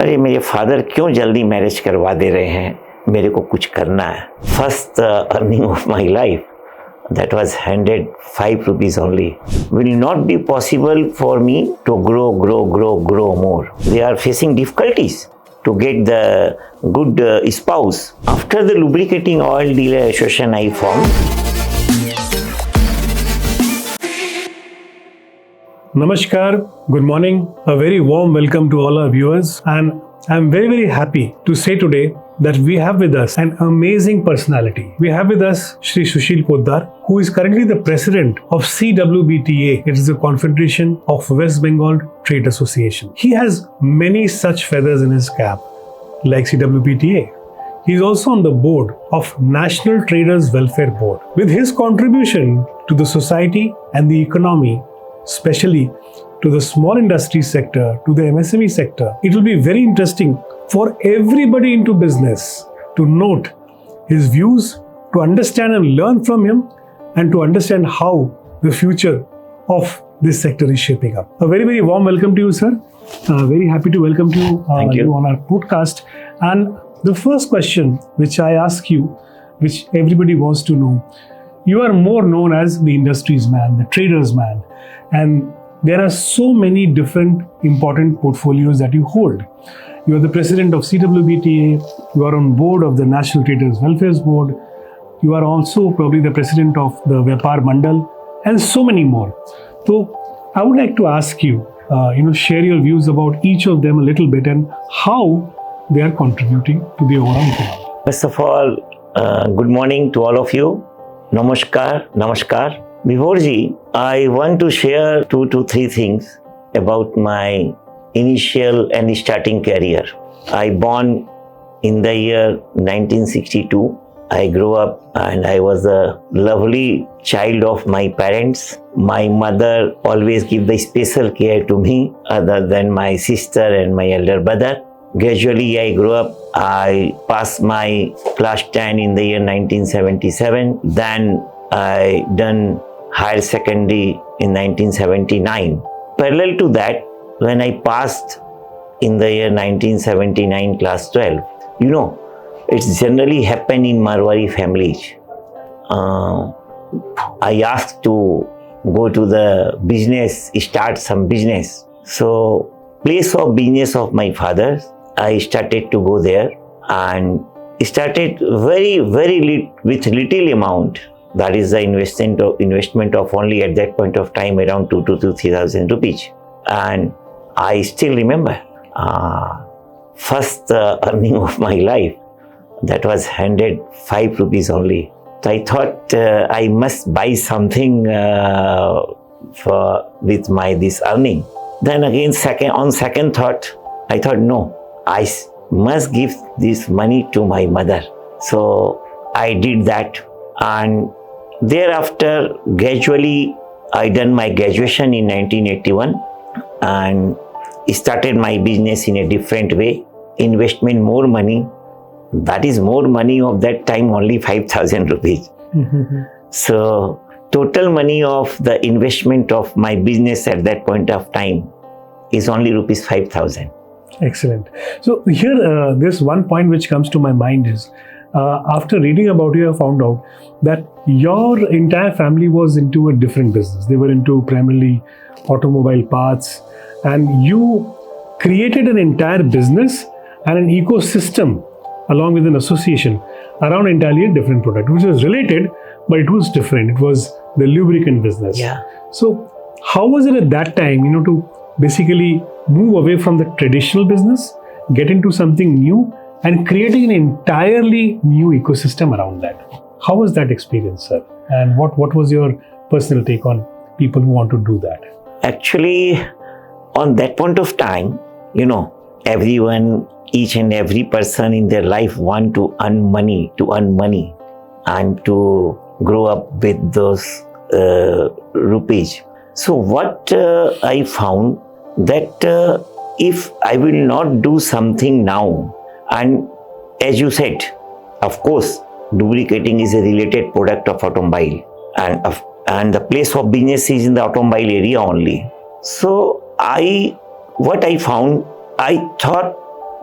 अरे मेरे फादर क्यों जल्दी मैरिज करवा दे रहे हैं, मेरे को कुछ करना है. First earning of my life, that was handed 5 rupees only, will not be possible for me to grow more. They are facing difficulties to get the good spouse. After the lubricating oil dealer association I formed. Namaskar, good morning, a very warm welcome to all our viewers, and I'm very happy to say today that we have with us an amazing personality. We have with us Shri Sushil Poddar, who is currently the president of CWBTA. It is the Confederation of West Bengal Trade Association. He has many such feathers in his cap, like CWBTA. He is also on the board of National Traders Welfare Board. With his contribution to the society and the economy, especially to the small industry sector, to the MSME sector, it will be very interesting for everybody into business to note his views, to understand and learn from him, and to understand how the future of this sector is shaping up. A very warm welcome to you, sir. Very happy to welcome you on our podcast. And the first question which I ask you, which everybody wants to know, you are more known as the industry's man, the trader's man, and there are so many different important portfolios that you hold. You are the president of CWBTA, you are on board of the National Traders Welfare Board, you are also probably the president of the Vyapar Mandal, and so many more. So I would like to ask you, share your views about each of them a little bit and how they are contributing to the overall economy. First of all, good morning to all of you. Namaskar. Before Ji, I want to share 2 to 3 things about my initial and starting career. I born in the year 1962. I grew up and I was a lovely child of my parents. My mother always gave the special care to me other than my sister and my elder brother. Gradually I grew up. I passed my class 10 in the year 1977. Then I done higher secondary in 1979. Parallel to that, when I passed in the year 1979 class 12, it's generally happen in Marwari families. I asked to go to the business, start some business. So, place of business of my father, I started to go there and started with little amount. That is the investment of only at that point of time around 2,000 to 3,000 rupees. And I still remember first earning of my life, that was handed 5 rupees only. So I thought I must buy something with this earning. Then again, on second thought, I thought no, I must give this money to my mother. So I did that, and thereafter, gradually, I done my graduation in 1981 and started my business in a different way. Investment, more money. That is more money of that time, only 5,000 rupees. So, total money of the investment of my business at that point of time is only rupees 5,000. Excellent. So, here, there's one point which comes to my mind is, after reading about you, I found out that your entire family was into a different business. They were into primarily automobile parts, and you created an entire business and an ecosystem along with an association around entirely a different product, which was related, but it was different. It was the lubricant business. Yeah. So how was it at that time, to basically move away from the traditional business, get into something new, and creating an entirely new ecosystem around that? How was that experience, sir? And what was your personal take on people who want to do that? Actually, on that point of time, everyone, each and every person in their life want to earn money and to grow up with those rupees. So what I found that if I will not do something now, and as you said, of course, lubricating is a related product of automobile, and the place of business is in the automobile area only. So what I found, I thought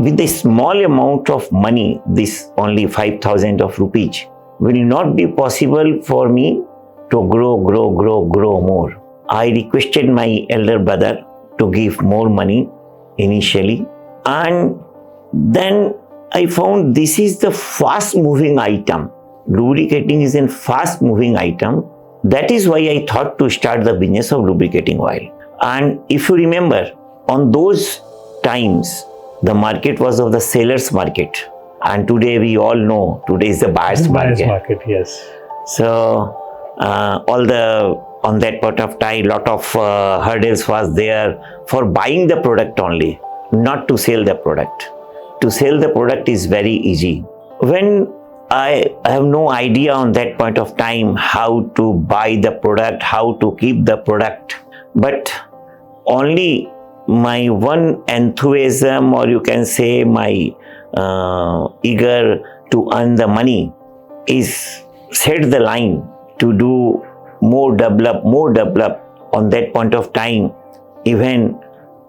with a small amount of money, this only 5,000 of rupees, will not be possible for me to grow more. I requested my elder brother to give more money initially, and then I found this is the fast moving item. Lubricating is a fast moving item. That is why I thought to start the business of lubricating oil. And if you remember, on those times, the market was of the seller's market. And today we all know, today is the buyer's market. Yes. So, on that point of time, lot of hurdles was there for buying the product only, not to sell the product. To sell the product is very easy. When I have no idea on that point of time how to buy the product, how to keep the product, but only my one enthusiasm, or you can say my eager to earn the money, is set the line to do more develop. On that point of time, even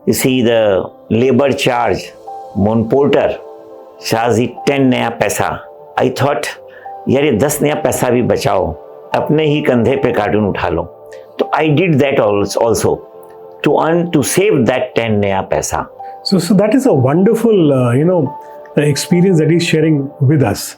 you see the labor charge, Mon Porter charge it 10 नया पैसा. I thought, यार ये 10 नया पैसा भी बचाओ, अपने ही कंधे पे कार्टून उठा लो. तो I did that also to save that 10 नया पैसा. So that is a wonderful, experience that he's sharing with us.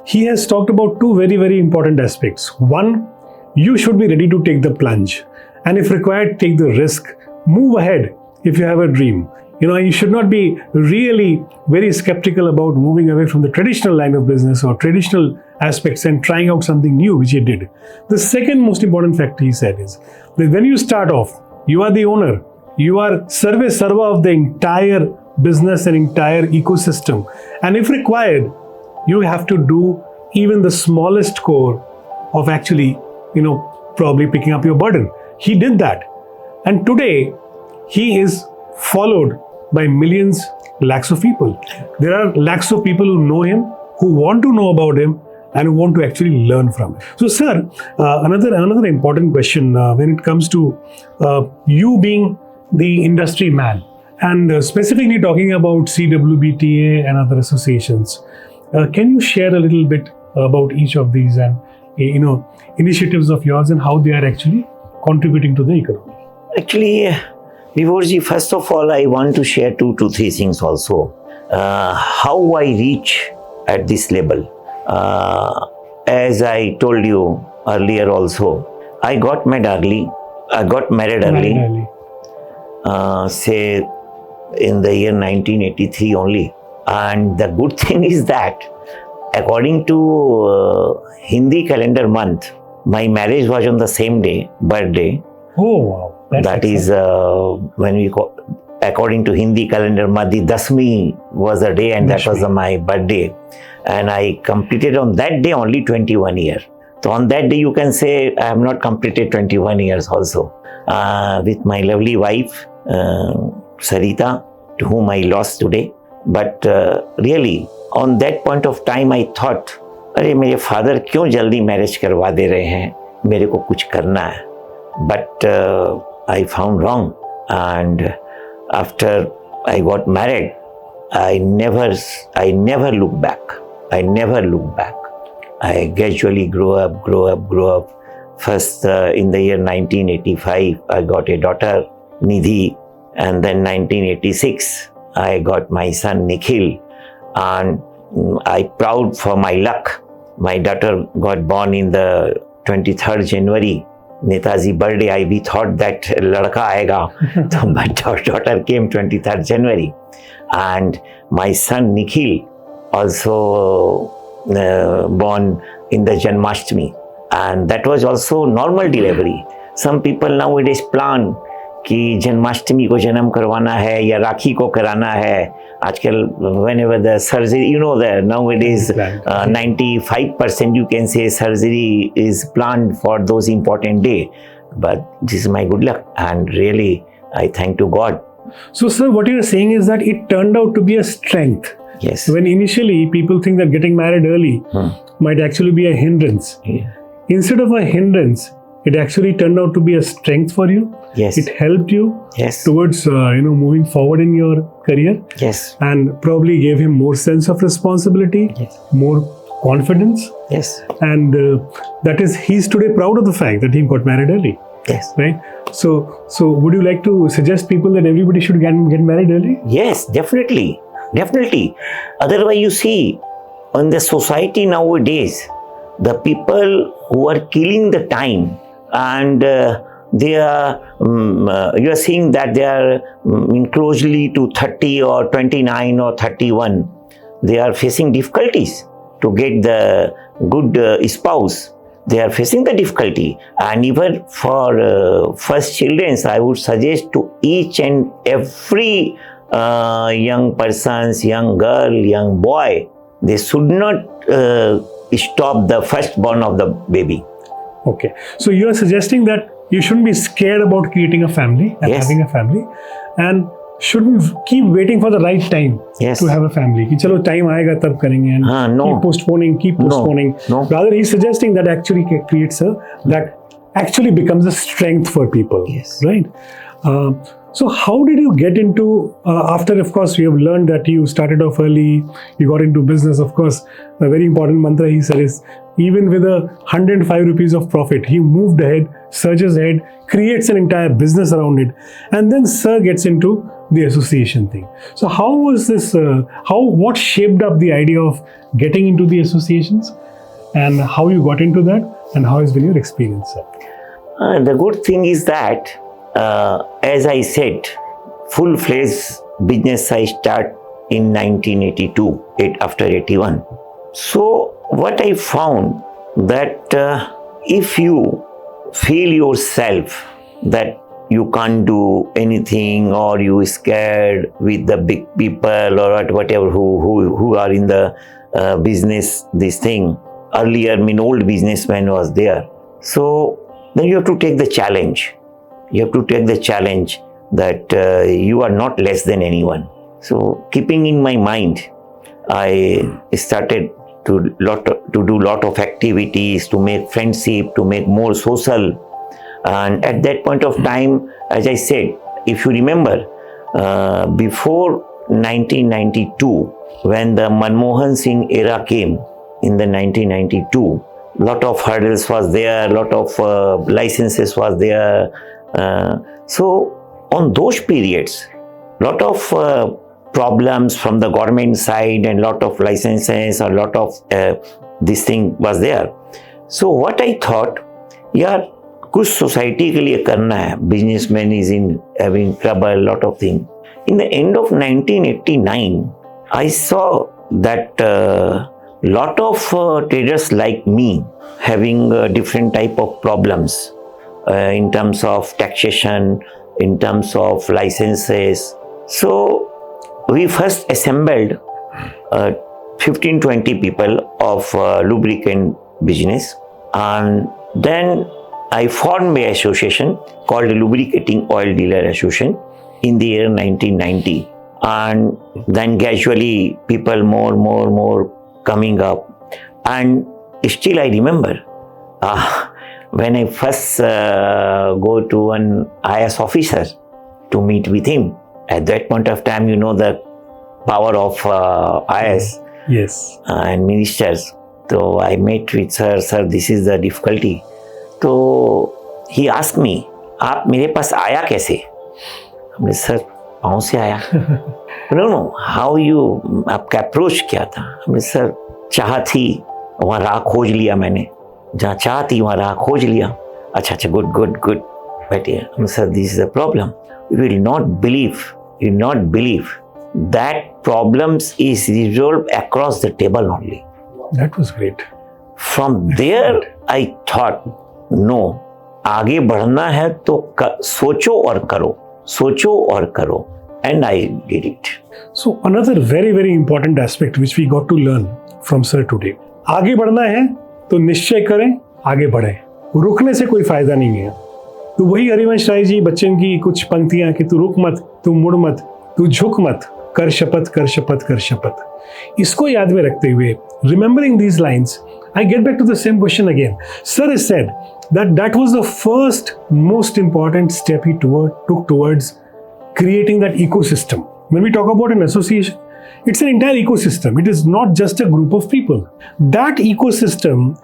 He has talked about two very, very important aspects. One, you should be ready to take the plunge, and if required, take the risk. Move ahead if you have a dream. You should not be really very skeptical about moving away from the traditional line of business or traditional aspects and trying out something new, which he did. The second most important factor he said is that when you start off, you are the owner. You are serva of the entire business and entire ecosystem. And if required, you have to do even the smallest core of actually, probably picking up your burden. He did that. And today, he is followed by millions, lakhs of people. There are lakhs of people who know him, who want to know about him, and who want to actually learn from him. So, sir, another important question when it comes to you being the industry man, and specifically talking about CWBTA and other associations. Can you share a little bit about each of these and initiatives of yours and how they are actually contributing to the economy? Actually, Vibhorji, first of all, I want to share two to three things also. How I reach at this level. As I told you earlier also, I got married early. Say in the year 1983 only. And the good thing is that according to Hindi calendar month, my marriage was on the same day, birthday. Oh, wow. That is when we call, according to Hindi calendar month, the Dasmi was the day, and that was my birthday. And I completed on that day only 21 years. So on that day, you can say I have not completed 21 years also. With my lovely wife, Sarita, to whom I lost today. But really, on that point of time, I thought, अरे मेरे father क्यों जल्दी marriage करवा दे रहे हैं, मेरे को कुछ करना है. But I found wrong, and after I got married, I never looked back. I gradually grew up. First, in the year 1985, I got a daughter, Nidhi, and then 1986, I got my son, Nikhil, and I proud for my luck. My daughter got born in the 23rd January, Netaji birthday. We thought that ladka aayega. So my daughter came 23rd January, and my son Nikhil also born in the Janmashtami, and that was also normal delivery. Some people nowadays plan कि जन्माष्टमी को जन्म करवाना है या राखी को कराना है. आजकल whenever the surgery, that nowadays 95% you can say surgery is planned for those important day. But this is my good luck, and really I thank to God. So, sir, what you are saying is that it turned out to be a strength. Yes. When initially people think that getting married early might actually be a hindrance. Yeah. Instead of a hindrance, it actually turned out to be a strength for you. Yes. It helped you Yes. towards moving forward in your career, Yes. and probably gave him more sense of responsibility, Yes. more confidence, Yes. and that is, he's today proud of the fact that he got married early, Yes. right? So would you like to suggest people that everybody should get married early? Yes, definitely. Definitely. Otherwise, you see, in the society nowadays, the people who are killing the time, and they are, you are seeing that they are closely to 30 or 29 or 31. They are facing difficulties to get the good spouse. They are facing the difficulty, and even for first children, I would suggest to each and every young persons, young girl, young boy, they should not stop the firstborn of the baby. Okay, so you are suggesting that you shouldn't be scared about creating a family and Yes. having a family, and shouldn't keep waiting for the right time Yes. to have a family. कि चलो time आएगा तब करेंगे, and no. keep postponing. No. Rather, he's suggesting that actually creates that actually becomes a strength for people. Yes. Right. So how did you get into, after, of course, we have learned that you started off early, you got into business, of course, a very important mantra he said is, even with 105 rupees of profit, he moved ahead, surges ahead, creates an entire business around it. And then Sir gets into the association thing. So how was this, what shaped up the idea of getting into the associations, and how you got into that, and how has been your experience, sir? The good thing is that, as I said, full-fledged business I start in 1982, after 81. So what I found that if you feel yourself that you can't do anything, or you scared with the big people or whatever who are in the business, this thing, earlier, old businessman was there. So then you have to take the challenge. You have to take the challenge that you are not less than anyone. So keeping in my mind, I started to do lot of activities, to make friendship, to make more social. And at that point of time, as I said, if you remember, before 1992, when the Manmohan Singh era came in the 1992, lot of hurdles was there, lot of licenses was there. So on those periods, lot of problems from the government side, and lot of licenses, or lot of this thing was there. So what I thought, यार कुछ society के लिए करना है, businessman is having trouble, lot of things. In the end of 1989, I saw that lot of traders like me having different type of problems in terms of taxation, in terms of licenses. So we first assembled 15-20 people of lubricant business, and then I formed an association called the Lubricating Oil Dealer Association in the year 1990, and then gradually people more coming up. And still I remember when I first go to an IS officer to meet with him. At that point of time, you know the power of IS. Yes. And ministers. So I met with sir, this is the difficulty. So he asked me, आप मेरे पास आया कैसे? हमने sir पाँव से आया. No, how you, आपका approach क्या था? हमने सर चाह थी, वहाँ राह खोज लिया मैंने. जहाँ चाह थी वहाँ राह खोज लिया. अच्छा, good. बैठिए. हमने sir this is the problem. You will not believe that problems is resolved across the table only. That was great. From there, I thought, no, आगे बढ़ना है तो सोचो और करो. And I did it. So another very important aspect which we got to learn from sir today. आगे बढ़ना है तो निश्चय करें, आगे बढ़ें. रुकने से कोई फायदा नहीं है. तो वही हरिवंश राय जी बच्चन की कुछ पंक्तियां कि तू रुक मत, तू मुड़ मत, तू झुक मत, कर शपथ. इसको याद में रखते हुए, remembering these lines, I get back to the same question again. Sir has said that was the first most important step he took towards creating that ecosystem. When we talk about an association, it's an entire ecosystem. It is not just a group of people. That ecosystem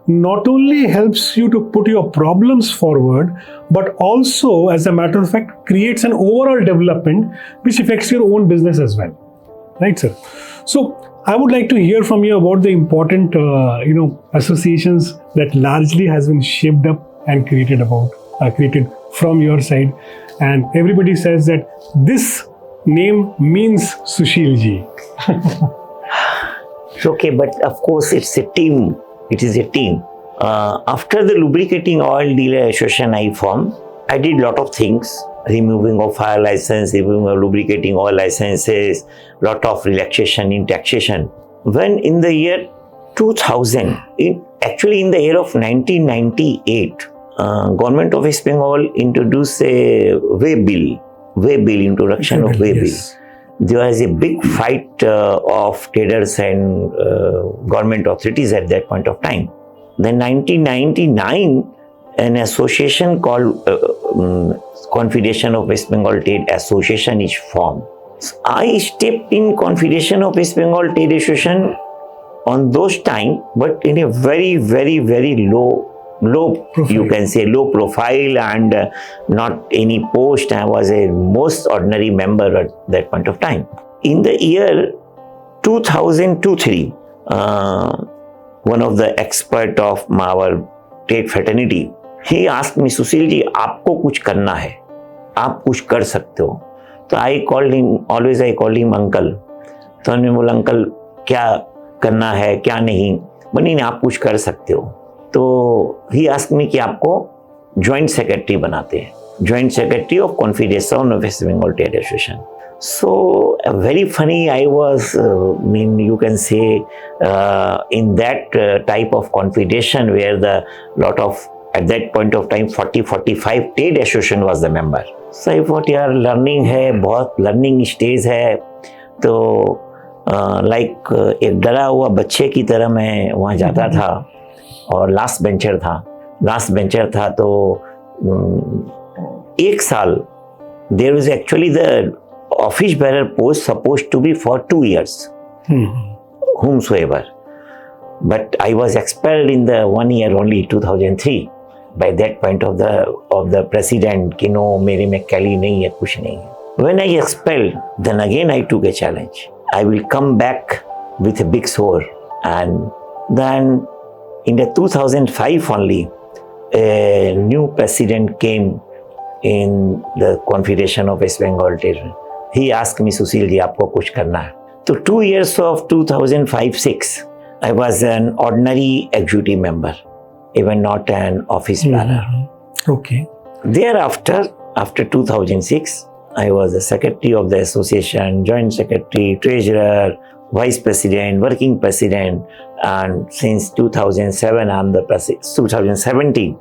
not only helps you to put your problems forward, but also, as a matter of fact, creates an overall development which affects your own business as well. Right, sir? So I would like to hear from you about the important, associations that largely has been shaped up and created from your side. And everybody says that this name means Sushil ji. It's okay, but of course it's a team. It is a team. After the lubricating oil dealer association I formed, I did a lot of things. Removing of fire license, removing of lubricating oil licenses, lot of relaxation in taxation. When in the year 2000, actually in the year of 1998, Government of West Bengal introduced a way bill, introduction of way bill. There was a big fight of traders and government authorities at that point of time. Then 1999, an association called Confederation of West Bengal Trade Association is formed. So I stepped in Confederation of West Bengal Trade Association on those time, but in a very, very, very low profile. You can say low profile and not any post. I was a most ordinary member at that point of time. In the year 2002-03, one of the expert of our trade fraternity, he asked me, Sushil ji, आपको कुछ करना है, आप कुछ कर सकते हो. तो I called him uncle. तो उन्होंने बोला अंकल क्या करना है क्या नहीं, बोली नहीं आप कुछ कर सकते हो. तो he asked me कि आपको joint secretary बनाते हैं, joint secretary of Confederation of West Bengal Trade Association. So very funny, I was, you can say, in that type of confederation where the lot of, at that point of time, 40-45 trade association was the member. So I thought यार learning है, बहुत learning stage है, तो like एक डरा हुआ बच्चे की तरह मैं वहाँ जाता था और लास्ट बेंचर था तो एक साल there was actually the office bearer post supposed to be for 2 years, whomsoever. But I was expelled in the 1 year only, 2003. By that point of the president, कि no, मेरे में कैली नहीं है, कुछ नहीं है. When I expelled, then again I took a challenge. I will come back with a big sword. And then in the 2005 only, a new president came in the Confederation of West Bengal Trade. He asked me, Sushil ji, आपको कुछ करना है. So 2 years of 2005-06, I was an ordinary executive member, even not an office bearer. Okay. Thereafter, after 2006, I was the secretary of the association, joint secretary, treasurer, vice president, working president, and since 2007, I'm the 2017,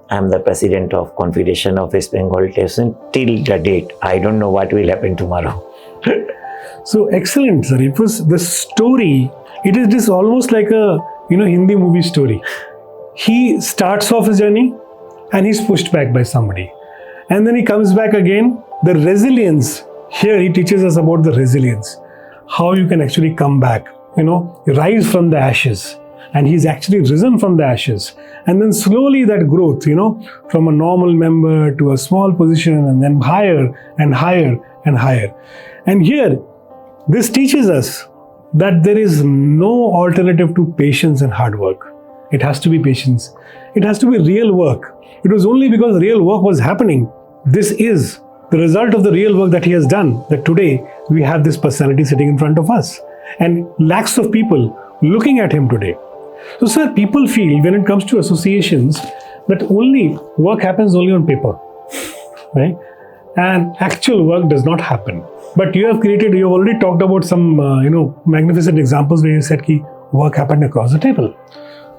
I'm the president of Confederation of West Bengal till the date. I don't know what will happen tomorrow. So excellent, sir. It was the story. It is just almost like a Hindi movie story. He starts off his journey and he's pushed back by somebody, and then he comes back again. The resilience here, he teaches us about the resilience, how you can actually come back, rise from the ashes. And he's actually risen from the ashes, and then slowly that growth, from a normal member to a small position, and then higher and higher and higher. And here, this teaches us that there is no alternative to patience and hard work. It has to be patience. It has to be real work. It was only because real work was happening. This is the result of the real work that he has done, that today we have this personality sitting in front of us and lakhs of people looking at him today. So, sir, people feel when it comes to associations that only work happens only on paper, right? And actual work does not happen. But you have already talked about some, magnificent examples where you said that work happened across the table.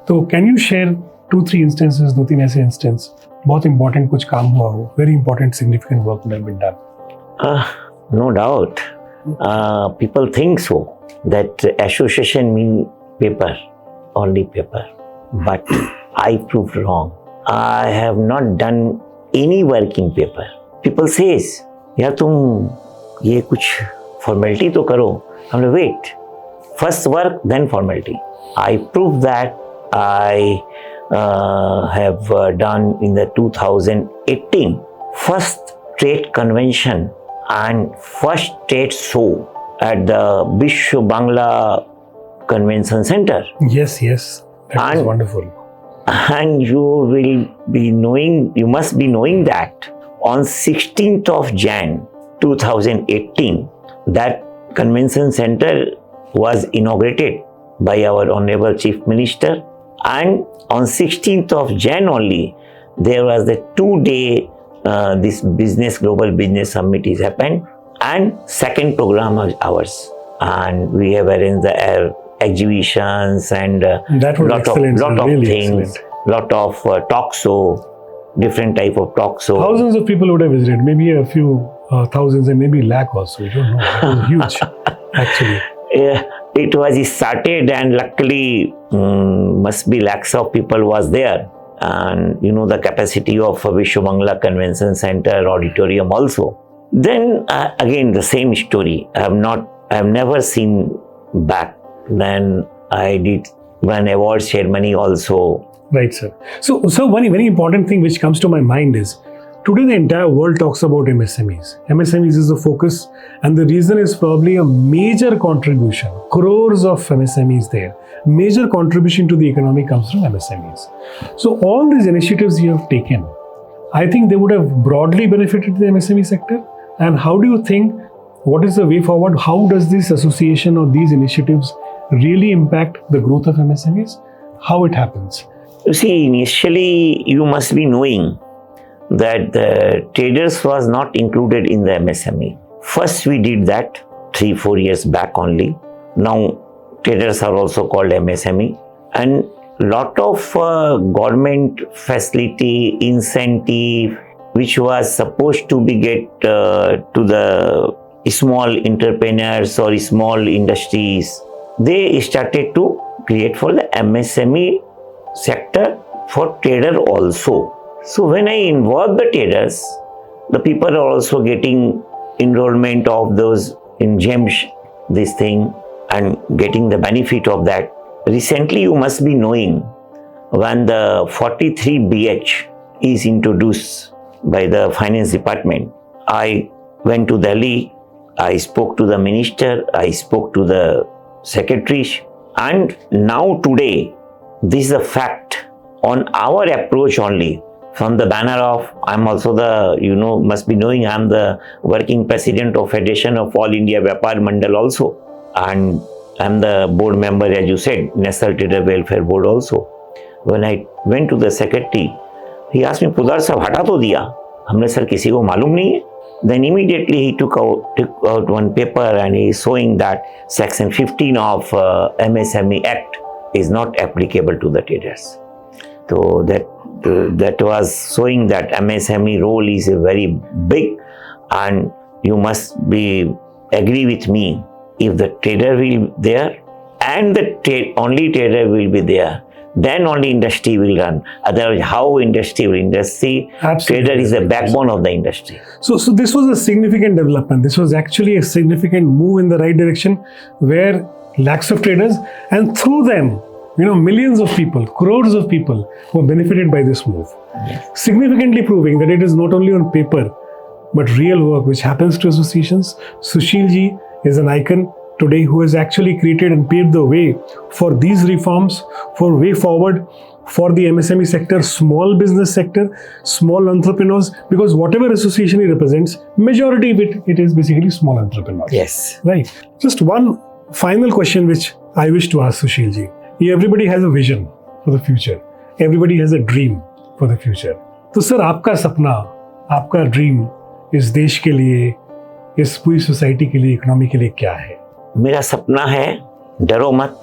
So, can you share 2-3 instances, 2-3 ऐसे instances, बहुत important कुछ काम हुआ हो, very important, significant work would have been done? No doubt. People think so, that association means paper. Only paper. But I proved wrong. I have not done any work in paper. People says, यार तुम ये कुछ formality तो करो. I'm like, wait, first work, then formality. I proved that I have done in the 2018 first trade convention and first trade show at the Vishwa Bangla Convention Center. Yes, that was wonderful. And you must be knowing that on 16th of Jan 2018, that convention center was inaugurated by our Honorable Chief Minister, and on 16th of Jan only, there was the 2-day this global business summit is happened, and second program of ours, and we have arranged the exhibitions and that was lot of really things, excellent. lot of talk show, different type of talk show. Thousands of people would have visited, maybe a few thousands and maybe lakh also. I don't know. It was huge, actually. Yeah, it was started, and luckily must be lakhs of people was there, and the capacity of Vishwa Bangla Convention Center auditorium also. Then again the same story. I have never seen back. Then I did one award ceremony also. Right, sir. So one very important thing which comes to my mind is, today the entire world talks about MSMEs. MSMEs is the focus, and the reason is probably a major contribution. Crores of MSMEs there. Major contribution to the economy comes from MSMEs. So all these initiatives you have taken, I think they would have broadly benefited the MSME sector. And how do you think, what is the way forward? How does this association or these initiatives really impact the growth of MSMEs? How it happens? You see, initially you must be knowing that the traders was not included in the MSME. First we did that 3-4 years back only. Now traders are also called MSME, and lot of government facility, incentive, which was supposed to be get to the small entrepreneurs or small industries, they started to create for the MSME sector for trader also. So when I involve the traders, the people are also getting enrollment of those in GEMS, this thing, and getting the benefit of that. Recently, you must be knowing, when the 43BH is introduced by the finance department, I went to Delhi, I spoke to the minister, I spoke to the secretaries, and now today, this is a fact on our approach only. From the banner of, I'm also the, must be knowing, I'm the working president of Federation of All India Vyapar Mandal also. And I'm the board member, as you said, National Trader Welfare Board also. When I went to the secretary, he asked me, Poddar sahab, hata to diya. Humne sir kisi ko malum nahi hai. Then immediately he took out one paper and he is showing that section 15 of MSME Act is not applicable to the traders. So that was showing that MSME role is a very big, and you must be agree with me, if the trader will be there and the only trader will be there, then only industry will run. Otherwise, how industry will? Industry, Absolutely. Trader is the backbone of the industry. So this was a significant development. This was actually a significant move in the right direction, where lakhs of traders, and through them, millions of people, crores of people were benefited by this move. Yes. Significantly proving that it is not only on paper, but real work which happens to associations. Sushil ji is an icon today who has actually created and paved the way for these reforms, for way forward for the MSME sector, small business sector, small entrepreneurs, because whatever association he represents, majority of it is basically small entrepreneurs. Yes. Right. Just one final question which I wish to ask Sushil ji. Everybody has a vision for the future. Everybody has a dream for the future. तो sir, आपका सपना, आपका dream इस देश के लिए, इस पूरी सोसाइटी के लिए, इकोनॉमी के लिए क्या है? मेरा सपना है, डरो मत,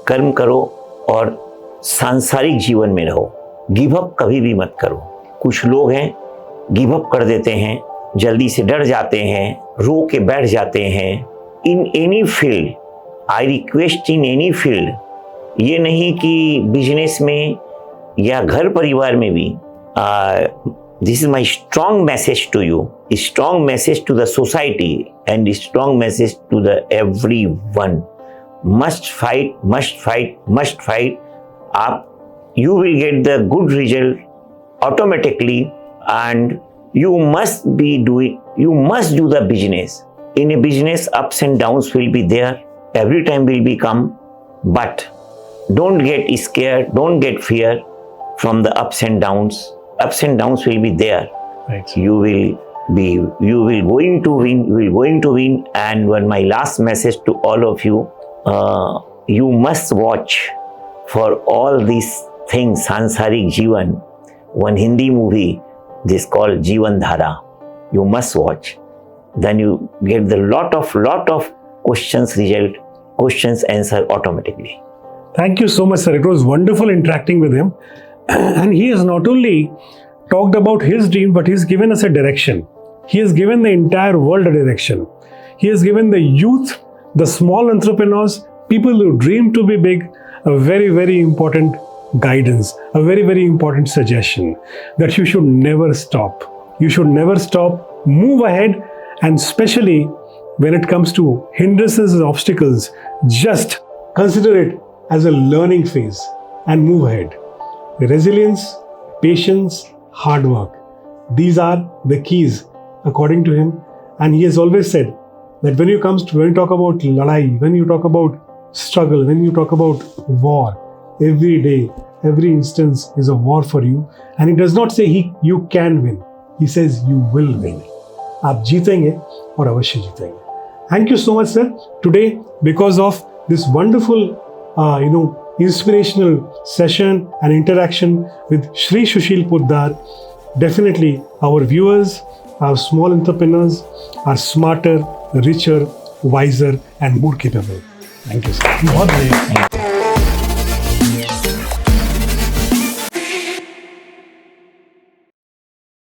कर्म करो और सांसारिक जीवन में रहो. गिव अप कभी भी मत करो. कुछ लोग हैं गिव अप कर देते हैं, जल्दी से डर जाते हैं, रो के बैठ जाते हैं. In any field, I request in any field, ये नहीं कि बिजनेस में या घर परिवार में भी, this is my strong message to you, a strong message to the society, and a strong message to the everyone. Must fight, must fight, must fight. You will get the good result automatically, and you must do the business. In a business, ups and downs will be there. Every time will become, but don't get scared, don't get fear from the ups and downs. Ups and downs will be there. Right. You will going to win. And one my last message to all of you, you must watch for all these things, Sansarik Jeevan. One Hindi movie, this called Jeevan Dhara. You must watch. Then you get the lot of questions answer automatically. Thank you so much, sir. It was wonderful interacting with him. And he has not only talked about his dream, but he's given us a direction. He has given the entire world a direction. He has given the youth, the small entrepreneurs, people who dream to be big, a very, very important guidance, a very, very important suggestion that you should never stop. You should never stop, move ahead, and especially when it comes to hindrances and obstacles, just consider it as a learning phase and move ahead. Resilience, patience, hard work. These are the keys according to him. And he has always said that when you talk about ladai, when you talk about struggle, when you talk about war, every day, every instance is a war for you. And he does not say you can win. He says you will win. आप जीतेंगे और अवश्य जीतेंगे. Thank you so much, sir. Today, because of this wonderful, inspirational session and interaction with Shri Sushil Poddar, definitely our viewers, our small entrepreneurs are smarter, richer, wiser, and more capable. Thank you, sir. बहुत बढ़िया.